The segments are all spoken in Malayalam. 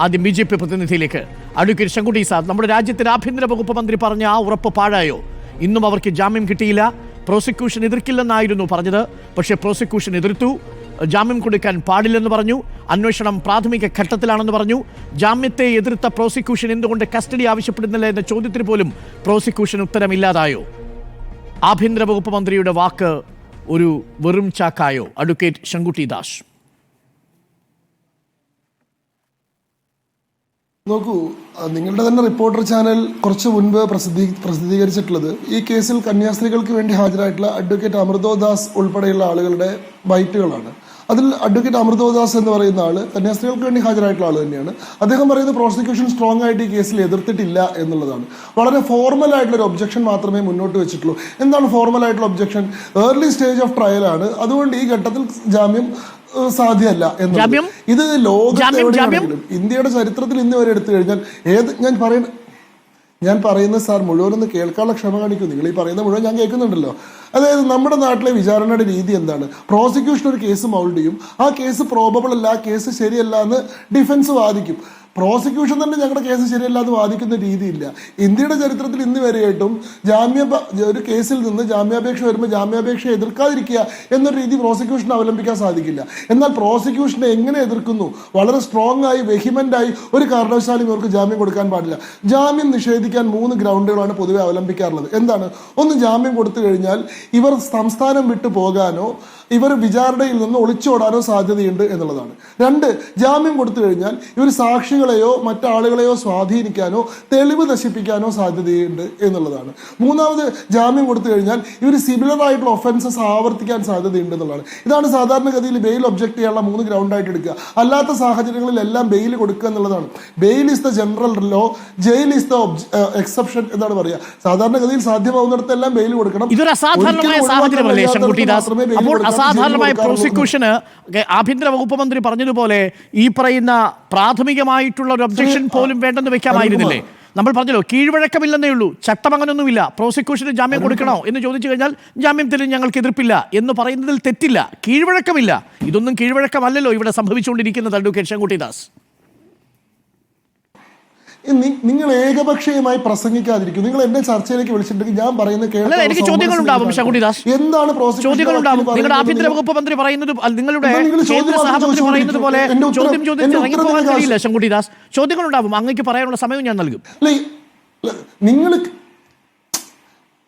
ആദ്യം BJP പ്രതിനിധിയിലേക്ക്. അഡ്വക്കേറ്റ് ശങ്കുട്ടി സാർ, നമ്മുടെ രാജ്യത്തിന്റെ ആഭ്യന്തര വകുപ്പ് മന്ത്രി പറഞ്ഞ ആ ഉറപ്പ് പാഴായോ? ഇന്നും അവർക്ക് ജാമ്യം കിട്ടിയില്ല. പ്രോസിക്യൂഷൻ എതിർക്കില്ലെന്നായിരുന്നു പറഞ്ഞത്. പക്ഷേ പ്രോസിക്യൂഷൻ എതിർത്തു. ജാമ്യം കൊടുക്കാൻ പാടില്ലെന്ന് പറഞ്ഞു. അന്വേഷണം പ്രാഥമിക ഘട്ടത്തിലാണെന്ന് പറഞ്ഞു. ജാമ്യത്തെ എതിർത്ത പ്രോസിക്യൂഷൻ എന്തുകൊണ്ട് കസ്റ്റഡി ആവശ്യപ്പെടുന്നില്ല എന്ന ചോദ്യത്തിന് പോലും പ്രോസിക്യൂഷൻ ഉത്തരമില്ലാതായോ? ആഭ്യന്തര വകുപ്പ് മന്ത്രിയുടെ വാക്ക് ഒരു വെറും ചാക്കായോ? അഡ്വക്കേറ്റ് ശങ്കുട്ടി ദാസ്. നോക്കൂ, നിങ്ങളുടെ തന്നെ റിപ്പോർട്ടർ ചാനൽ കുറച്ച് മുൻപ് പ്രസിദ്ധീകരിച്ചിട്ടുള്ളത് ഈ കേസിൽ കന്യാസ്ത്രീകൾക്ക് വേണ്ടി ഹാജരായിട്ടുള്ള അഡ്വക്കേറ്റ് അമൃതോദാസ് ഉൾപ്പെടെയുള്ള ആളുകളുടെ ബൈറ്റുകളാണ്. അതിൽ അഡ്വക്കേറ്റ് അമൃതോദാസ് എന്ന് പറയുന്ന ആള് കന്യാസ്ത്രീകൾക്ക് വേണ്ടി ഹാജരായിട്ടുള്ള ആൾ തന്നെയാണ്. അദ്ദേഹം പറയുന്നത് പ്രോസിക്യൂഷൻ സ്ട്രോങ് ആയിട്ട് ഈ കേസിൽ എതിർത്തിട്ടില്ല എന്നുള്ളതാണ്. വളരെ ഫോർമൽ ആയിട്ടുള്ള ഒരു ഒബ്ജക്ഷൻ മാത്രമേ മുന്നോട്ട് വെച്ചിട്ടുള്ളൂ. എന്താണ് ഫോർമൽ ആയിട്ടുള്ള objection? Early stage of trial ആണ്, അതുകൊണ്ട് ഈ ഘട്ടത്തിൽ ജാമ്യം സാധ്യമല്ല എന്നുള്ളത്. ഇത് ലോകത്തെവിടെയാണെങ്കിലും ഇന്ത്യയുടെ ചരിത്രത്തിൽ ഇന്ന് വരെ എടുത്തു കഴിഞ്ഞാൽ ഞാൻ പറയുന്നത് സാർ മുഴുവനൊന്ന് കേൾക്കാനുള്ള ക്ഷമ കാണിക്കൂ. നിങ്ങൾ ഈ പറയുന്ന മുഴുവൻ ഞാൻ കേൾക്കുന്നുണ്ടല്ലോ. അതായത് നമ്മുടെ നാട്ടിലെ വിചാരണയുടെ രീതി എന്താണ്? പ്രോസിക്യൂഷൻ ഒരു കേസ് മൗൾഡ് ചെയ്യും, ആ കേസ് പ്രോബബിൾ അല്ല, ആ കേസ് ശരിയല്ല എന്ന് ഡിഫൻസ് വാദിക്കും. പ്രോസിക്യൂഷൻ തന്നെ ഞങ്ങളുടെ കേസ് ശരിയല്ല എന്ന് വാദിക്കുന്ന രീതിയില്ല. ഇന്ത്യയുടെ ചരിത്രത്തിൽ ഇന്ന് വരെയായിട്ടും ഒരു കേസിൽ നിന്ന് ജാമ്യാപേക്ഷ വരുമ്പോൾ ജാമ്യാപേക്ഷ എതിർക്കാതിരിക്കുക എന്നൊരു രീതി പ്രോസിക്യൂഷന് അവലംബിക്കാൻ സാധിക്കില്ല. എന്നാൽ പ്രോസിക്യൂഷനെ എങ്ങനെ എതിർക്കുന്നു? വളരെ സ്ട്രോങ് ആയി, വെഹിമെന്റ് ആയി ഒരു കാരണവശാലും ഇവർക്ക് ജാമ്യം കൊടുക്കാൻ പാടില്ല. ജാമ്യം നിഷേധിക്കാൻ 3 ഗ്രൗണ്ടുകളാണ് പൊതുവെ അവലംബിക്കാറുള്ളത്. എന്താണ്? ഒന്ന്, ജാമ്യം കൊടുത്തു കഴിഞ്ഞാൽ ഇവർ സംസ്ഥാനം വിട്ടു പോകാനോ ഇവർ വിചാരണയിൽ നിന്ന് ഒളിച്ചോടാനോ സാധ്യതയുണ്ട് എന്നുള്ളതാണ്. 2, ജാമ്യം കൊടുത്തു കഴിഞ്ഞാൽ ഇവർ സാക്ഷികളെയോ മറ്റാളുകളെയോ സ്വാധീനിക്കാനോ തെളിവ് നശിപ്പിക്കാനോ സാധ്യതയുണ്ട് എന്നുള്ളതാണ്. 3ാമത്, ജാമ്യം കൊടുത്തു കഴിഞ്ഞാൽ ഇവർ സിമിലർ ആയിട്ടുള്ള ഒഫൻസസ് ആവർത്തിക്കാൻ സാധ്യതയുണ്ട് എന്നുള്ളതാണ്. ഇതാണ് സാധാരണഗതിയിൽ ബെയിൽ ഒബ്ജക്ട് ചെയ്യാനുള്ള 3 ഗ്രൗണ്ടായിട്ട് എടുക്കുക. അല്ലാത്ത സാഹചര്യങ്ങളിലെല്ലാം ബെയിൽ കൊടുക്കുക എന്നുള്ളതാണ്. Bail is the general law, jail is the exception എന്നാണ് പറയുക. സാധാരണഗതിയിൽ സാധ്യമാവുന്നിടത്തെല്ലാം ബെയിൽ കൊടുക്കണം. സാധാരണമായ പ്രോസിക്യൂഷന് ആഭ്യന്തര വകുപ്പ് മന്ത്രി പറഞ്ഞതുപോലെ ഈ പറയുന്ന പ്രാഥമികമായിട്ടുള്ള ഒരു ഒബ്ജക്ഷൻ പോലും വേണ്ടെന്ന് വെക്കാമായിരുന്നില്ലേ? നമ്മൾ പറഞ്ഞല്ലോ, കീഴ്വഴക്കമില്ലെന്നേ ഉള്ളൂ, ചട്ടം അങ്ങനൊന്നുമില്ല. പ്രോസിക്യൂഷന് ജാമ്യം കൊടുക്കണോ എന്ന് ചോദിച്ചു കഴിഞ്ഞാൽ ജാമ്യത്തിന് ഞങ്ങൾക്ക് എതിർപ്പില്ല എന്ന് പറയുന്നതിൽ തെറ്റില്ല. കീഴ്വഴക്കമില്ല. ഇതൊന്നും കീഴ്വഴക്കമല്ലല്ലോ ഇവിടെ സംഭവിച്ചുകൊണ്ടിരിക്കുന്നത്. അഡ്വക്കേറ്റ് ശങ്കുട്ടി ദാസ്, നിങ്ങൾ ഏകപക്ഷീയമായി പ്രസംഗിക്കാതിരിക്കും. നിങ്ങൾ എന്നെ ചർച്ചയിലേക്ക് വിളിച്ചിട്ടുണ്ടെങ്കിൽ ഞാൻ പറയുന്നത് എനിക്ക് ചോദ്യങ്ങളുണ്ടാവും. എന്താണ് ചോദ്യങ്ങളുണ്ടാവും. നിങ്ങളുടെ ആഭ്യന്തര വകുപ്പ് മന്ത്രി പറയുന്നത്, നിങ്ങളുടെ കേന്ദ്ര സഹമന്ത്രി പറയുന്നത് പോലെ ചോദ്യം ചോദിച്ച് ഇറങ്ങിപ്പോകാൻ കഴിയില്ല. ശങ്കുട്ടി ദാസ്, ചോദ്യങ്ങളുണ്ടാവും. അങ്ങേക്ക് പറയാനുള്ള സമയം ഞാൻ നൽകും.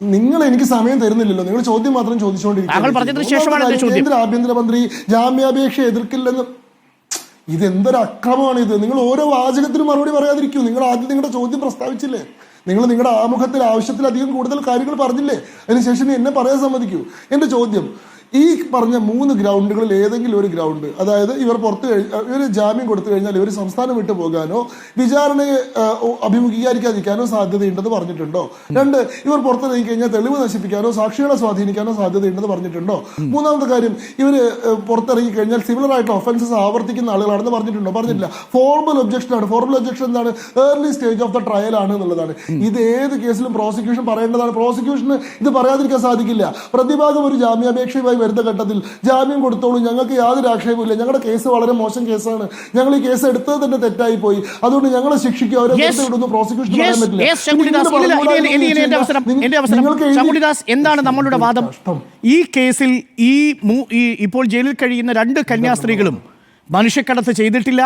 നിങ്ങൾ എനിക്ക് സമയം തരുന്നില്ലല്ലോ. നിങ്ങൾ ചോദ്യം മാത്രം ചോദിച്ചുകൊണ്ടിരിക്കും. കേന്ദ്ര ആഭ്യന്തരമന്ത്രി ജാമ്യാപേക്ഷ എതിർക്കില്ലെന്ന് ഇതെന്തൊരു അക്രമമാണ് ഇത്? നിങ്ങൾ ഓരോ വാചകത്തിനും മറുപടി പറയാതിരിക്കൂ. നിങ്ങൾ ആദ്യം നിങ്ങളുടെ ചോദ്യം പ്രസ്താവിച്ചില്ലേ? നിങ്ങൾ നിങ്ങളുടെ ആമുഖത്തിൽ ആവശ്യത്തിലധികം കൂടുതൽ കാര്യങ്ങൾ പറഞ്ഞില്ലേ? അതിനുശേഷം എന്നെ പറയാൻ സമ്മതിക്കൂ. എൻ്റെ ചോദ്യം, ഈ പറഞ്ഞ 3 ഗ്രൗണ്ടുകളിൽ ഏതെങ്കിലും ഒരു ഗ്രൗണ്ട്, അതായത് ഇവർ ജാമ്യം കൊടുത്തു കഴിഞ്ഞാൽ ഇവർ സംസ്ഥാനം വിട്ടു പോകാനോ വിചാരണയെ അഭിമുഖീകരിക്കാതിരിക്കാനോ സാധ്യതയുണ്ടെന്ന് പറഞ്ഞിട്ടുണ്ടോ? 2, ഇവർ പുറത്തിറങ്ങി കഴിഞ്ഞാൽ തെളിവ് നശിപ്പിക്കാനോ സാക്ഷികളെ സ്വാധീനിക്കാനോ സാധ്യതയുണ്ടെന്ന് പറഞ്ഞിട്ടുണ്ടോ? 3ാമത്തെ കാര്യം, ഇവർ പുറത്തിറങ്ങി കഴിഞ്ഞാൽ സിമിലർ ആയിട്ടുള്ള ഒഫൻസസ് ആവർത്തിക്കുന്ന ആളുകളാണെന്ന് പറഞ്ഞിട്ടുണ്ടോ? പറഞ്ഞിട്ടില്ല. ഫോർമൽ ഒബ്ജക്ഷൻ ആണ്. ഫോർമൽ ഒബ്ജക്ഷൻ എന്താണ്? Early stage of the trial ആണ് എന്നുള്ളതാണ്. ഇത് ഏത് കേസിലും പ്രോസിക്യൂഷൻ പറയേണ്ടതാണ്. പ്രോസിക്യൂഷന് ഇത് പറയാതിരിക്കാൻ സാധിക്കില്ല. പ്രതിഭാഗം ഒരു ജാമ്യാപേക്ഷയുമായി വരുന്ന ഘട്ടത്തിൽ ജാമ്യം കൊടുത്തോളൂ, ഞങ്ങൾക്ക് യാതൊരു ആക്ഷേപമില്ല, ഞങ്ങളുടെ കേസ് വളരെ മോശം കേസാണ്, ഞങ്ങൾ ഈ കേസ് എടുത്തത് തന്നെ തെറ്റായി പോയി, അതുകൊണ്ട് ഞങ്ങളെ ശിക്ഷിക്കുക, അവരെ വിടുന്നു, പ്രോസിക്യൂഷൻ പറയാൻ പറ്റില്ല. എന്താണ് നമ്മളുടെ വാദം? ഈ കേസിൽ ഇപ്പോൾ ജയിലിൽ കഴിയുന്ന 2 കന്യാസ്ത്രീകളും മനുഷ്യക്കടത്ത് ചെയ്തിട്ടില്ല,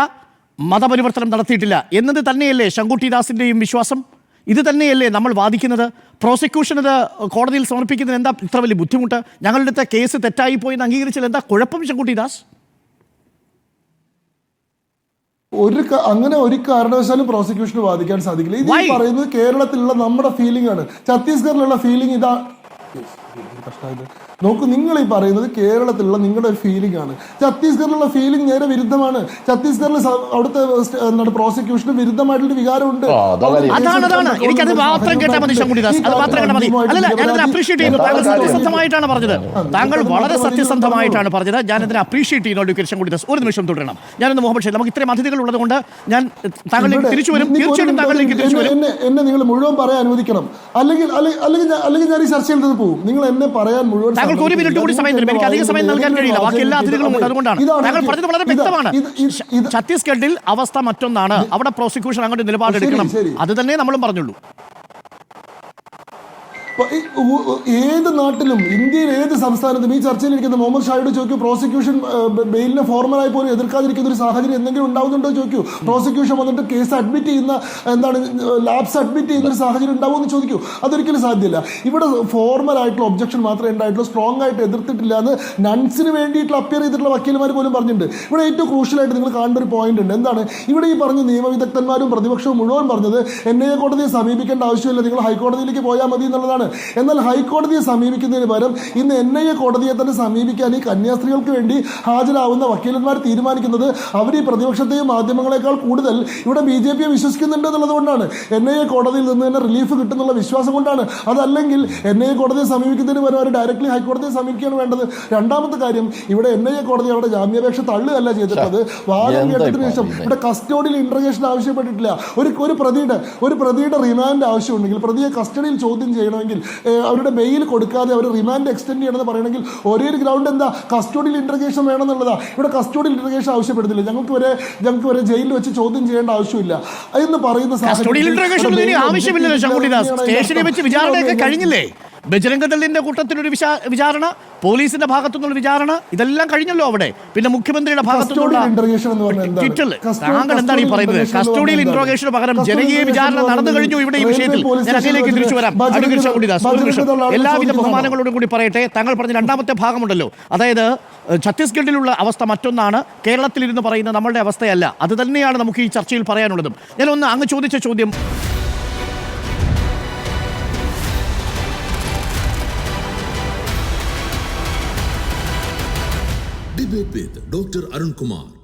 മതപരിവർത്തനം നടത്തിയിട്ടില്ല എന്നത് തന്നെയല്ലേ ശങ്കുട്ടി ദാസിന്റെയും വിശ്വാസം? ഇത് തന്നെയല്ലേ നമ്മൾ വാദിക്കുന്നത്? പ്രോസിക്യൂഷൻ അത് കോടതിയിൽ സമർപ്പിക്കുന്നതിന് എന്താ ഇത്ര വലിയ ബുദ്ധിമുട്ട്? ഞങ്ങളുടെ അടുത്ത കേസ് തെറ്റായി പോയി എന്ന് അംഗീകരിച്ചാൽ എന്താ കുഴപ്പം ശങ്കുട്ടി ദാസ്? അങ്ങനെ ഒരു കാരണവശാലും പ്രോസിക്യൂഷന് വാദിക്കാൻ സാധിക്കില്ല. ഇത് പറയുന്നത് കേരളത്തിലുള്ള നമ്മുടെ ഫീലിംഗ് ആണ്. ഛത്തീസ്ഗഡിലുള്ള ഫീലിംഗ് ഇതാ. നോക്കൂ, നിങ്ങൾ ഈ പറയുന്നത് കേരളത്തിലുള്ള നിങ്ങളുടെ ഒരു ഫീലിംഗ് ആണ്. ഛത്തീസ്ഗഡിലുള്ള ഫീലിംഗ് നേരെ വിരുദ്ധമാണ്. ഛത്തീസ്ഗഡിൽ അവിടുത്തെ പ്രോസിക്യൂഷന് വിരുദ്ധമായിട്ടുള്ള വികാരമുണ്ട്. എനിക്കത് മാത്രം കേട്ടാൽ മതി ശങ്കുട്ടി ദാസ്, അത് മാത്രം കേട്ടാൽ മതി. അല്ലല്ല, ഞാനതിനെ അപ്രീഷിയേറ്റ് ചെയ്യുന്നു. താങ്കൾ സത്യസന്ധമായിട്ടാണ് പറഞ്ഞത്. താങ്കൾ വളരെ സത്യസന്ധമായിട്ടാണ് പറഞ്ഞത്. ഞാനതിനെ അപ്രീഷിയേറ്റ് ചെയ്യുന്നു. അഡ്വക്കേറ്റ് ശങ്കുട്ടി ദാസ്, ഒരു നിമിഷം തുടരണം. ഞാനൊന്ന് മുഹമ്മദ് ഷെയ്ഖ്, നമുക്ക് ഇത്രയും അതിഥികൾ ഉള്ളതുകൊണ്ട് ഞാൻ താങ്കളിലേക്ക് തിരിച്ചു വരും. തീർച്ചയായിട്ടും താങ്കളിലേക്ക് തിരിച്ചു വരും. എന്നെ നിങ്ങൾ മുഴുവൻ പറയാൻ അനുവദിക്കണം. അല്ലെങ്കിൽ ഞാൻ ഈ ചർച്ചയിൽ നിന്ന് പോകും. നിങ്ങൾ എന്നെ പറയാൻ മുഴുവൻ താങ്കൾക്ക് ഒരു മിനിറ്റ് കൂടി സമയം തരും. എനിക്ക് അധിക സമയം നൽകാൻ കഴിയില്ല, ബാക്കി എല്ലാ അതിഥികളും ഉണ്ട്. അതുകൊണ്ടാണ് താങ്കൾ പറഞ്ഞത് വളരെ വ്യക്തമാണ്. ഛത്തീസ്ഗഡിൽ അവസ്ഥ മറ്റൊന്നാണ്, അവിടെ പ്രോസിക്യൂഷൻ അങ്ങോട്ട് നിലപാടെടുക്കണം. അത് തന്നെ നമ്മളും പറഞ്ഞുള്ളൂ. ഏത് നാട്ടിലും ഇന്ത്യയിൽ ഏത് സംസ്ഥാനത്തും ഈ ചർച്ചയിൽ ഇരിക്കുന്ന മുഹമ്മദ് ഷായോട് ചോദിക്കൂ, പ്രോസിക്യൂഷൻ ബെയിലിനെ ഫോർമലായി പോലും എതിർക്കാതിരിക്കുന്ന ഒരു സാഹചര്യം എന്തെങ്കിലും ഉണ്ടാവുന്നുണ്ടോ ചോദിക്കൂ. പ്രോസിക്യൂഷൻ വന്നിട്ട് കേസ് അഡ്മിറ്റ് ചെയ്യുന്ന ലാബ്സ് അഡ്മിറ്റ് ചെയ്യുന്ന ഒരു സാഹചര്യം ഉണ്ടാവുമെന്ന് ചോദിക്കൂ. അതൊരിക്കലും സാധ്യമല്ല. ഇവിടെ ഫോർമൽ ആയിട്ടുള്ള ഒബ്ജക്ഷൻ മാത്രമേ ഉണ്ടായിട്ടുള്ളൂ, സ്ട്രോങ് ആയിട്ട് എതിർത്തിട്ടില്ല എന്ന് നൺസിന് വേണ്ടിയിട്ടുള്ള അപ്പിയർ ചെയ്തിട്ടുള്ള വക്കീലന്മാർ പോലും പറഞ്ഞിട്ടുണ്ട്. ഇവിടെ ഏറ്റവും ക്രൂഷ്യലായിട്ട് നിങ്ങൾ കാണേണ്ട ഒരു പോയിന്റ് ഉണ്ട്. എന്താണ് ഇവിടെ ഈ പറഞ്ഞ നിയമവിദഗ്ധന്മാരും പ്രതിപക്ഷവും മുഴുവൻ പറഞ്ഞത് NIA കോടതിയെ സമീപിക്കേണ്ട ആവശ്യമില്ല, നിങ്ങൾ ഹൈക്കോടതിയിലേക്ക് പോയാൽ മതി എന്നുള്ളതാണ്. എന്നാൽ ഹൈക്കോടതിയെ സമീപിക്കുന്നതിന് പകരം ഇന്ന് NIA കോടതിയെ തന്നെ സമീപിക്കാൻ ഈ കന്യാസ്ത്രീകൾക്ക് വേണ്ടി ഹാജരാവുന്ന വക്കീലന്മാർ തീരുമാനിക്കുന്നത് അവർ ഈ പ്രതിപക്ഷത്തെയും മാധ്യമങ്ങളെക്കാൾ കൂടുതൽ ഇവിടെ BJP വിശ്വസിക്കുന്നുണ്ട് എന്നുള്ളത് കൊണ്ടാണ്. NIA കോടതിയിൽ നിന്ന് തന്നെ റിലീഫ് കിട്ടുന്നുള്ള വിശ്വാസം കൊണ്ടാണ്. അതല്ലെങ്കിൽ NIA കോടതിയെ സമീപിക്കുന്നതിന് പകരം അവർ ഡയറക്ട്ലി ഹൈക്കോടതിയെ സമീപിക്കുകയാണ് വേണ്ടത്. രണ്ടാമത്തെ കാര്യം, ഇവിടെ NIA കോടതി അവിടെ ജാമ്യാപേക്ഷ തള്ളുകയല്ല ചെയ്തിട്ടത്. വാദം കേട്ടതിന് ശേഷം ഇവിടെ കസ്റ്റഡിയിൽ ഇന്റർഗേഷൻ ആവശ്യപ്പെട്ടിട്ടില്ല. ഒരു പ്രതിയുടെ റിമാൻഡ് ആവശ്യമുണ്ടെങ്കിൽ, പ്രതിയെ കസ്റ്റഡിയിൽ ചോദ്യം ചെയ്യണമെങ്കിൽ, അവരുടെ ബെയിൽ കൊടുക്കാതെ അവർ റിമാൻഡ് എക്സ്റ്റെൻഡ് ചെയ്യണമെന്ന് പറയണമെങ്കിൽ ഒരേ ഒരു ഗ്രൗണ്ട് എന്താ, കസ്റ്റഡിയിൽ ഇന്റർഗേഷൻ വേണമെന്നുള്ളതാ. ഇവിടെ കസ്റ്റഡിയിൽ ഇന്റർഗേഷൻ ആവശ്യപ്പെടുന്നില്ല. ഞങ്ങൾക്ക് വരെ ജയിലിൽ വെച്ച് ചോദ്യം ചെയ്യേണ്ട ആവശ്യമില്ല എന്ന് പറയുന്ന സ്റ്റേഷനിൽ വെച്ച് വിചാരണയൊക്കെ കഴിഞ്ഞില്ലേ? ബജരംഗദളിന്റെ കൂട്ടത്തിലൊരു വിചാരണ, പോലീസിന്റെ ഭാഗത്തുനിന്നുള്ള വിചാരണ, ഇതെല്ലാം കഴിഞ്ഞല്ലോ അവിടെ. പിന്നെ മുഖ്യമന്ത്രിയുടെ ഭാഗത്തുനിന്നുള്ള താങ്കൾ എന്താണ് ഈ പറയുന്നത്? കസ്റ്റഡിയിൽ ഇന്ററോഗേഷന് പകരം ജനകീയ വിചാരണ നടന്നു കഴിഞ്ഞു ഇവിടെ ഈ വിഷയത്തിൽ. ഞാൻ അതിലേക്ക് തിരിച്ചു വരാം. എല്ലാവിധ ബഹുമാനങ്ങളോടും കൂടി പറയട്ടെ, താങ്കൾ പറഞ്ഞ രണ്ടാമത്തെ ഭാഗമുണ്ടല്ലോ, അതായത് ഛത്തീസ്ഗഡിലുള്ള അവസ്ഥ മറ്റൊന്നാണ്, കേരളത്തിലിരുന്ന് പറയുന്ന നമ്മളുടെ അവസ്ഥയല്ല. അത് തന്നെയാണ് നമുക്ക് ഈ ചർച്ചയിൽ പറയാനുള്ളതും. ഞാനൊന്ന് അങ്ങ് ചോദിച്ച ചോദ്യം, Debate with Dr. Arun Kumar.